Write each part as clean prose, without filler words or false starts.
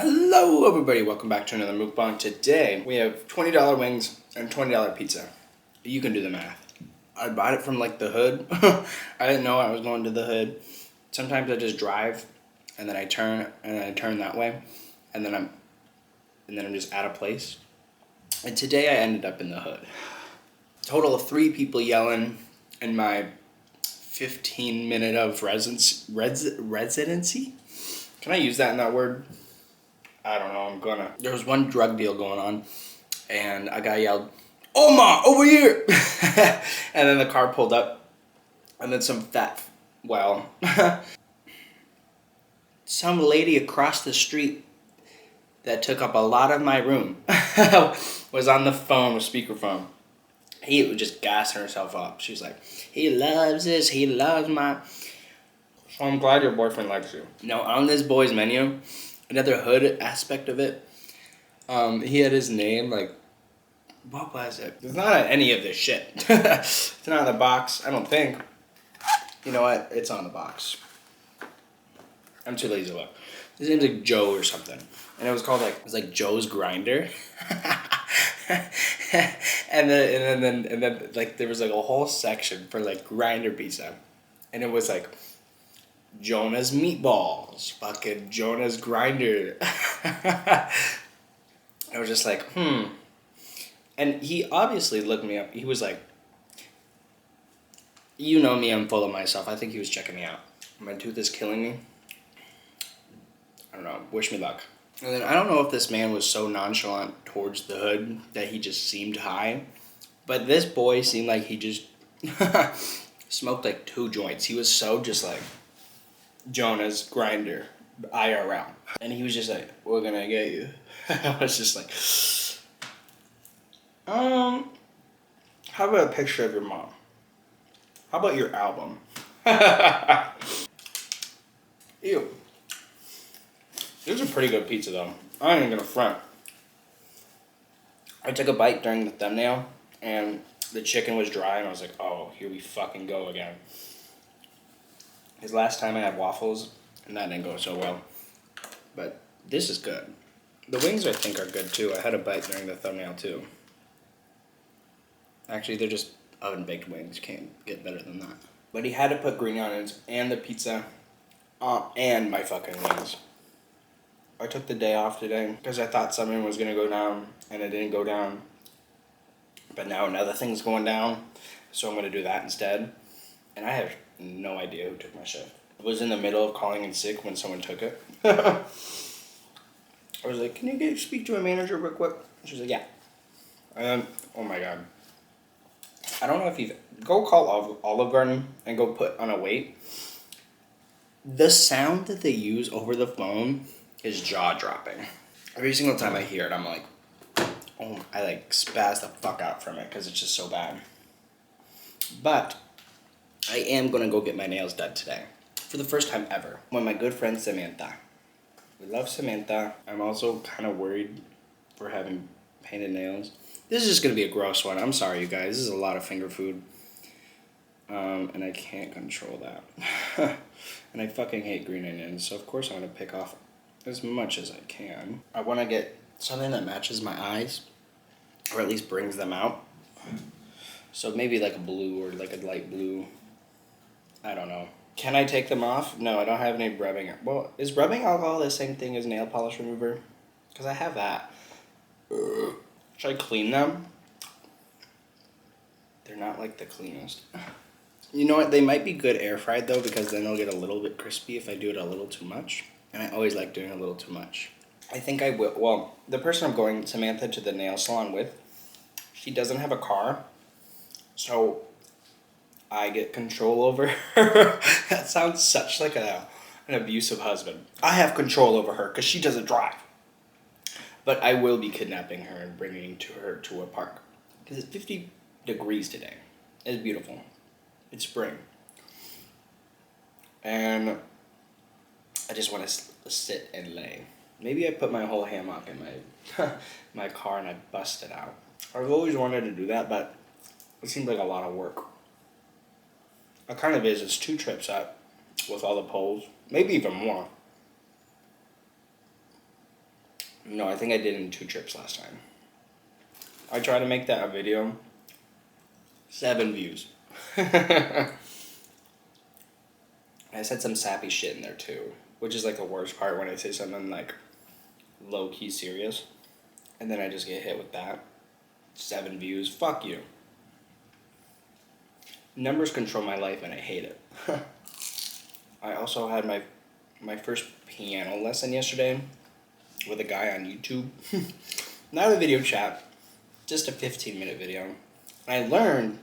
Hello everybody, welcome back to another MukBang. Today we have $20 wings and $20 pizza. You can do the math. I bought it from like the hood. I didn't know I was going to the hood. Sometimes I just drive and then I turn and then I turn that way and then I'm just at a place. And today I ended up in the hood. Total of 3 people yelling in my 15-minute of residency? Can I use that in that word? I don't know, There was one drug deal going on, and a guy yelled, "Oma, over here!" And then the car pulled up, and then some some lady across the street that took up a lot of my room was on the phone with speakerphone. He was just gassing herself up. She was like, "He loves this, he loves my..." So I'm glad your boyfriend likes you. No, on this boy's menu, another hood aspect of it, he had his name, like, what was it? It's not on any of this shit. It's not on the box, I don't think. You know what? It's on the box. I'm too lazy to look. His name's like Joe or something. And it was called like, Joe's Grinder. and then like there was like a whole section for like grinder pizza. And it was like Jonah's Meatballs, fucking Jonah's Grinder. I was just like, And he obviously looked me up. He was like, "You know me, I'm full of myself." I think he was checking me out. My tooth is killing me. I don't know, wish me luck. And then I don't know if this man was so nonchalant towards the hood that he just seemed high. But this boy seemed like he just smoked like 2 joints. He was so just like, Jonah's Grinder, IRL. And he was just like, "We're gonna get you." I was just like, how about a picture of your mom? How about your album? Ew. This is a pretty good pizza though. I ain't even gonna front. I took a bite during the thumbnail and the chicken was dry and I was like, oh, here we fucking go again. Because last time I had waffles and that didn't go so well. But this is good. The wings I think are good too. I had a bite during the thumbnail too. Actually, they're just oven-baked wings. Can't get better than that. But he had to put green onions and the pizza and my fucking wings. I took the day off today because I thought something was going to go down and it didn't go down. But now another thing's going down, so I'm going to do that instead. And I have no idea who took my shift. I was in the middle of calling in sick when someone took it. I was like, "Can you speak to a manager real quick?" She was like, "Yeah." And then, oh my god. I don't know if you've... Go call Olive Garden and go put on a wait. The sound that they use over the phone is jaw-dropping. Every single time I hear it, I'm like, oh, I like spaz the fuck out from it because it's just so bad. But I am going to go get my nails done today. For the first time ever. With my good friend Samantha. We love Samantha. I'm also kind of worried for having painted nails. This is just going to be a gross one. I'm sorry, you guys. This is a lot of finger food. And I can't control that. And I fucking hate green onions. So, of course, I'm going to pick off as much as I can. I want to get something that matches my eyes. Or at least brings them out. So, maybe like a blue or like a light blue. I don't know. Can I take them off? No, I don't have any rubbing. Well, is rubbing alcohol the same thing as nail polish remover? Because I have that. Should I clean them? They're not like the cleanest. You know what? They might be good air fried though, because then they'll get a little bit crispy if I do it a little too much. And I always like doing a little too much. I think I will. Well, the person I'm going, Samantha, to the nail salon with, she doesn't have a car. So I get control over her. That sounds such like an abusive husband. I have control over her because she doesn't drive. But I will be kidnapping her and bringing her to a park. Because it's 50 degrees today. It's beautiful. It's spring. And I just want to sit and lay. Maybe I put my whole hammock in my car and I bust it out. I've always wanted to do that, but it seems like a lot of work. It kind of is. It's 2 trips up with all the poles. Maybe even more. No, I think I did in 2 trips last time. I tried to make that a video. 7 views. I said some sappy shit in there too, which is like the worst part when I say something like low-key serious. And then I just get hit with that. 7 views. Fuck you. Numbers control my life and I hate it. I also had my first piano lesson yesterday with a guy on YouTube. Not a video chat, just a 15-minute video. I learned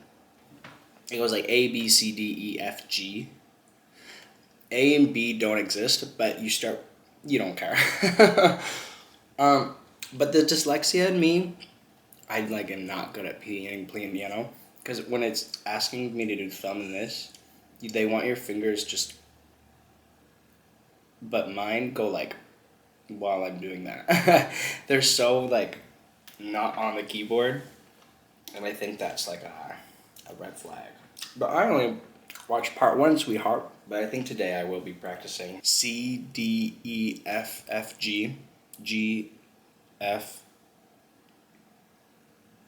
it was like A, B, C, D, E, F, G. A and B don't exist, but you don't care. But the dyslexia in me, I am not good at playing piano. Because when it's asking me to do thumb and this, they want your fingers just, but mine go while I'm doing that. They're so not on the keyboard, and I think that's a red flag. But I only watched part 1, sweetheart, but I think today I will be practicing C, D, E, F, F, G, G, F,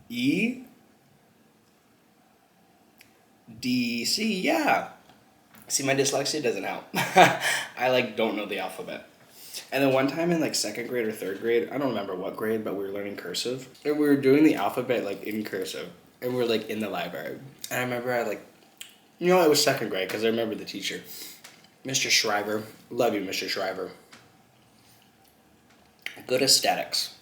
E, D, C, yeah. See, my dyslexia doesn't help. I don't know the alphabet. And then one time in 2nd grade or 3rd grade, I don't remember what grade, but we were learning cursive. And we were doing the alphabet in cursive. And we were in the library. And I remember it was 2nd grade because I remember the teacher. Mr. Shriver. Love you, Mr. Shriver. Good aesthetics.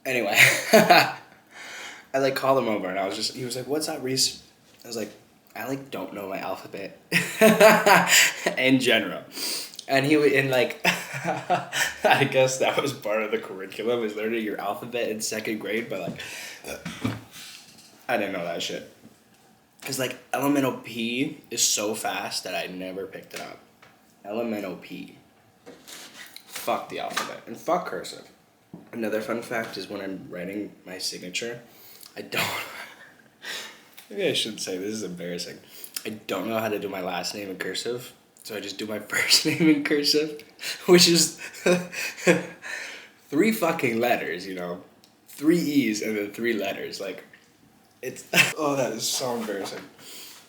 Anyway. I called him over and he was like, "What's up, Reese?" I was like, "I don't know my alphabet." In general. And he would, I guess that was part of the curriculum, is learning your alphabet in 2nd grade, but I didn't know that shit. Because elemental P is so fast that I never picked it up. Elemental P. Fuck the alphabet. And fuck cursive. Another fun fact is when I'm writing my signature, I don't... Maybe I shouldn't say this is embarrassing. I don't know how to do my last name in cursive, so I just do my first name in cursive, which is 3 fucking letters, 3 E's and then 3 letters. It's... Oh, that is so embarrassing.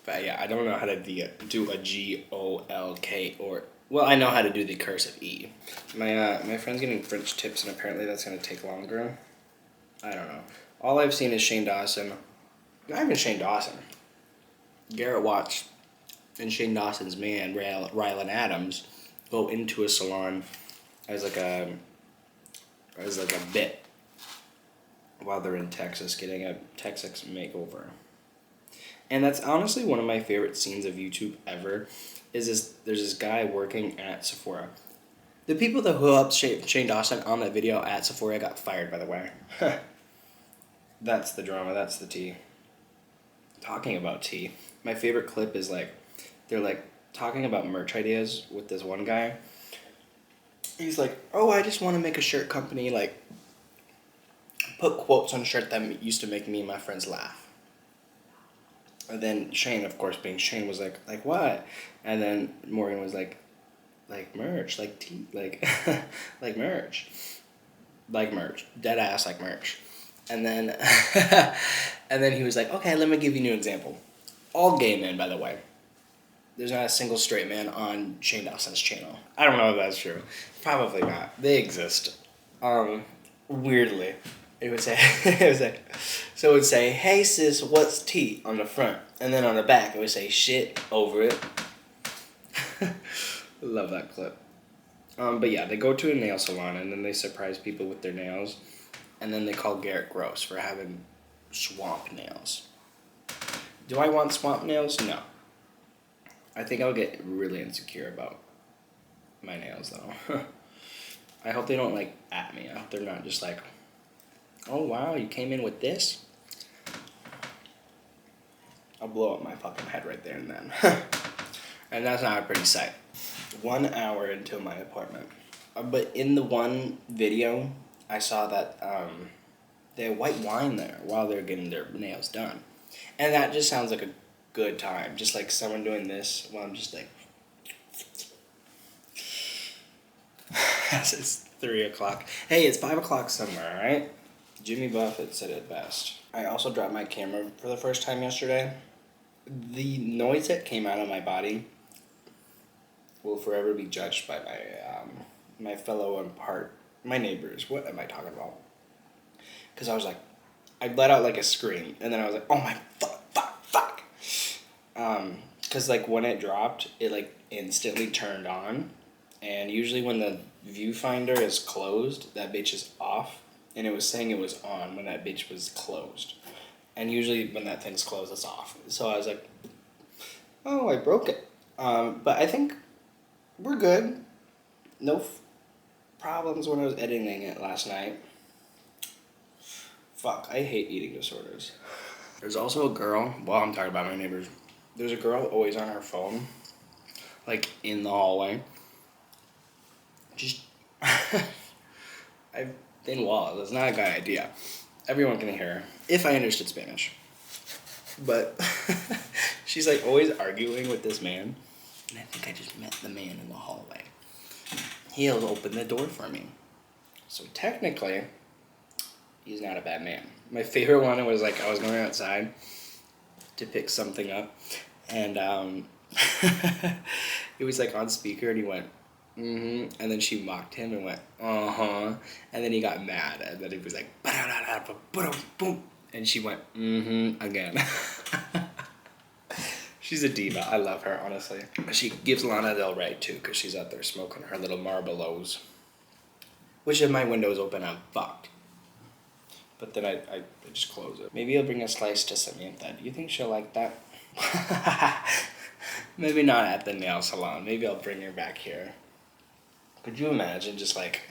But yeah, I don't know how to do a G-O-L-K or... Well, I know how to do the cursive E. My friend's getting French tips, and apparently that's going to take longer. I don't know. All I've seen is Shane Dawson. Not even Shane Dawson. Garrett Watts and Shane Dawson's man, Rylan Adams, go into a salon as a bit while they're in Texas getting a Texas makeover. And that's honestly one of my favorite scenes of YouTube ever. There's this guy working at Sephora. The people that hook up Shane Dawson on that video at Sephora got fired, by the way. That's the drama. That's the tea. Talking about tea. My favorite clip is they're talking about merch ideas with this one guy. He's like, "Oh, I just want to make a shirt company, put quotes on a shirt that used to make me and my friends laugh." And then Shane, of course, being Shane, was like what? And then Morgan was like merch, tea, merch. Merch. Dead ass merch. And then and then he was like, "Okay, let me give you a new example. All gay men, by the way. There's not a single straight man on Shane Dawson's channel." I don't know if that's true. Probably not. They exist. Weirdly. It would say, so it would say, "Hey sis, what's tea?" on the front. And then on the back, it would say, "Shit over it." Love that clip. But yeah, they go to a nail salon and then they surprise people with their nails. And then they call Garrett gross for having swamp nails. Do I want swamp nails? No. I think I'll get really insecure about my nails though. I hope they don't at me. I hope they're not just "Oh wow, you came in with this?" I'll blow up my fucking head right there and then. And that's not a pretty sight. 1 hour until my appointment. But in the one video, I saw that they had white wine there while they're getting their nails done. And that just sounds like a good time. Just someone doing this while I'm just 3 o'clock. Hey, it's 5 o'clock somewhere, right? Jimmy Buffett said it best. I also dropped my camera for the first time yesterday. The noise that came out of my body will forever be judged by my fellow my neighbors. What am I talking about? Because I was like, I let out like a scream, and then I was like, oh my fuck. Because like when it dropped, it like instantly turned on, and usually when the viewfinder is closed, that bitch is off, and it was saying it was on when that bitch was closed. And usually when that thing's closed, it's off. So I was like, oh, I broke it. But I think we're good. No problems when I was editing it last night. Fuck, I hate eating disorders. There's also a girl, well, I'm talking about my neighbors. There's a girl always on her phone, like in the hallway. Just, I've been lost. It's not a good idea. Everyone can hear her, if I understood Spanish. But she's like always arguing with this man. And I think I just met the man in the hallway. He'll open the door for me. So technically, he's not a bad man. My favorite one was like I was going outside to pick something up. And it was like on speaker and he went, mm-hmm. And then she mocked him and went, uh-huh. And then he got mad. And then he was like, boom. And she went, mm-hmm, again. She's a diva. I love her, honestly. She gives Lana Del Rey, too, because she's out there smoking her little Marlboros. Which if my window's open, I'm fucked. But then I just close it. Maybe I'll bring a slice to Samantha. Do you think she'll like that? Maybe not at the nail salon. Maybe I'll bring her back here. Could you imagine just like...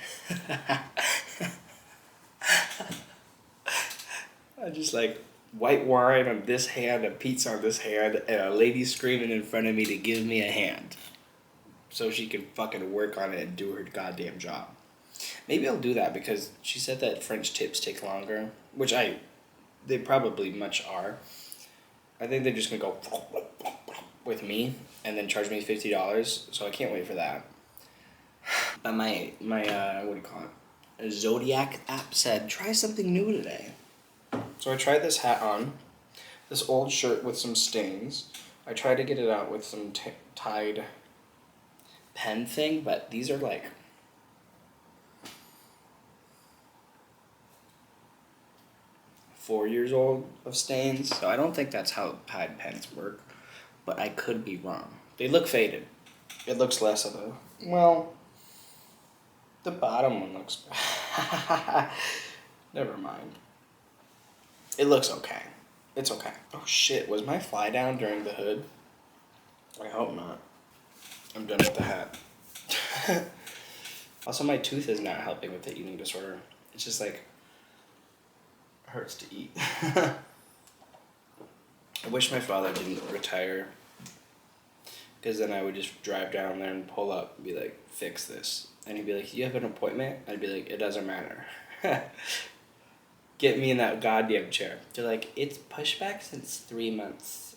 I just like white wine on this hand, a pizza on this hand, and a lady screaming in front of me to give me a hand. So she can fucking work on it and do her goddamn job. Maybe I'll do that because she said that French tips take longer, which they probably much are. I think they're just gonna go with me and then charge me $50, so I can't wait for that. But my what do you call it? Zodiac app said, try something new today. So I tried this hat on, this old shirt with some stains. I tried to get it out with some tied pen thing, but these are like... ...4 years old of stains. So I don't think that's how tied pens work, but I could be wrong. They look faded. It looks less of a... Well, the bottom one looks... Never mind. It looks okay. It's okay. Oh shit, was my fly down during the hood? I hope not. I'm done with the hat. Also, my tooth is not helping with the eating disorder. It's just like, hurts to eat. I wish my father didn't retire, because then I would just drive down there and pull up and be like, fix this. And he'd be like, you have an appointment? I'd be like, it doesn't matter. Get me in that goddamn chair. They're like, it's pushback since 3 months.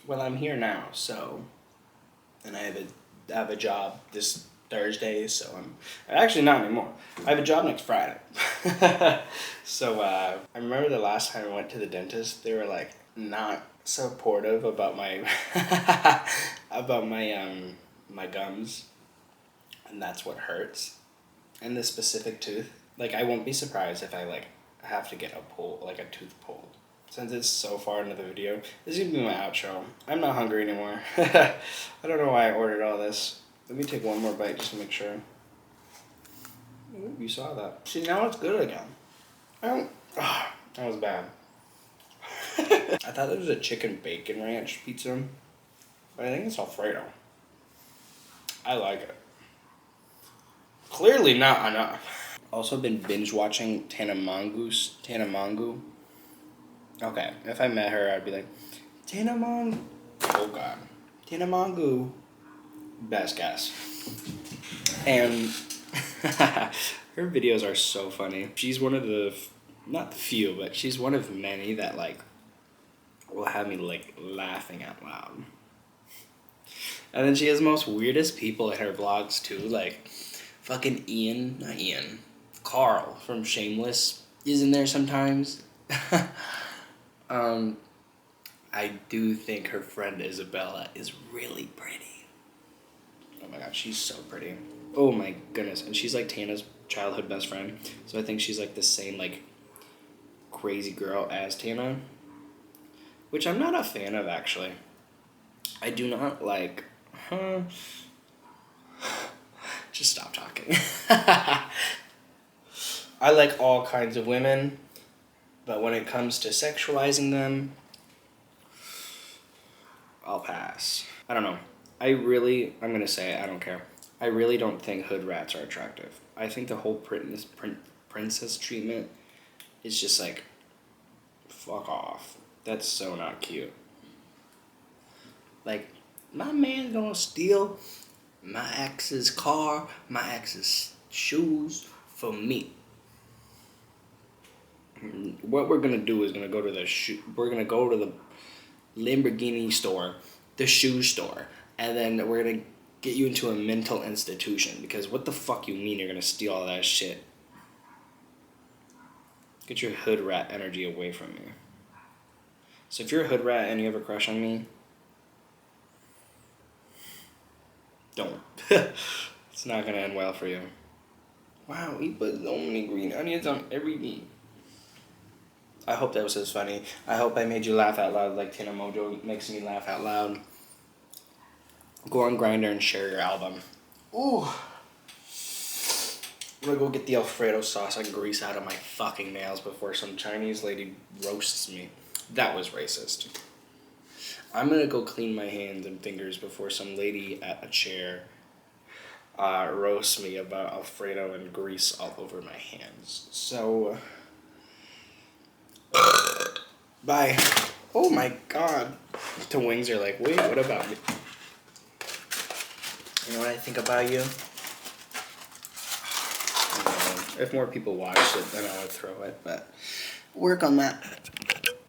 Well, I'm here now, so... And I have a job this Thursday, so I'm... Actually, not anymore. I have a job next Friday. So, I remember the last time I went to the dentist, they were, like, not supportive about my... about my gums. And that's what hurts. And the specific tooth. Like, I won't be surprised if I, like, have to get a tooth pulled. Since it's so far into the video, this is gonna be my outro. I'm not hungry anymore. I don't know why I ordered all this. Let me take one more bite just to make sure. Ooh, you saw that. See, now it's good again. That was bad. I thought there was a chicken bacon ranch pizza, but I think it's Alfredo. I like it. Clearly not enough. Also been binge watching Tanamangu. Okay, if I met her, I'd be like, Tanamangu. Oh god. Tanamangu. Best guess. And her videos are so funny. She's one of the, not the few, but she's one of many that like will have me like laughing out loud. And then she has the most weirdest people in her vlogs too, like Fucking Ian, not Ian, Carl from Shameless is in there sometimes. I do think her friend Isabella is really pretty. Oh my god, she's so pretty. Oh my goodness. And she's like Tana's childhood best friend. So I think she's like the same like crazy girl as Tana. Which I'm not a fan of actually. I do not like just stop talking. I like all kinds of women, but when it comes to sexualizing them, I'll pass. I don't know. I'm gonna say it, I don't care. I really don't think hood rats are attractive. I think the whole princess treatment is just like, fuck off. That's so not cute. Like, my man's gonna steal my ex's car, my ex's shoes for me. What we're gonna do is we're gonna go to the Lamborghini store, the shoe store, and then we're gonna get you into a mental institution, because what the fuck you mean you're gonna steal all that shit? Get your hood rat energy away from me. So if you're a hood rat and you have a crush on me, don't. It's not gonna end well for you. Wow, we put so many green onions on every bean. I hope that was as funny. I hope I made you laugh out loud like Tina Mojo makes me laugh out loud. Go on Grindr and share your album. Ooh. I'm gonna go get the Alfredo sauce and grease out of my fucking nails before some Chinese lady roasts me. That was racist. I'm gonna go clean my hands and fingers before some lady at a chair roasts me about Alfredo and grease all over my hands. So... bye. Oh my god. The wings are like, wait, what about me? You know what I think about you? If more people watched it, then I would throw it, but work on that.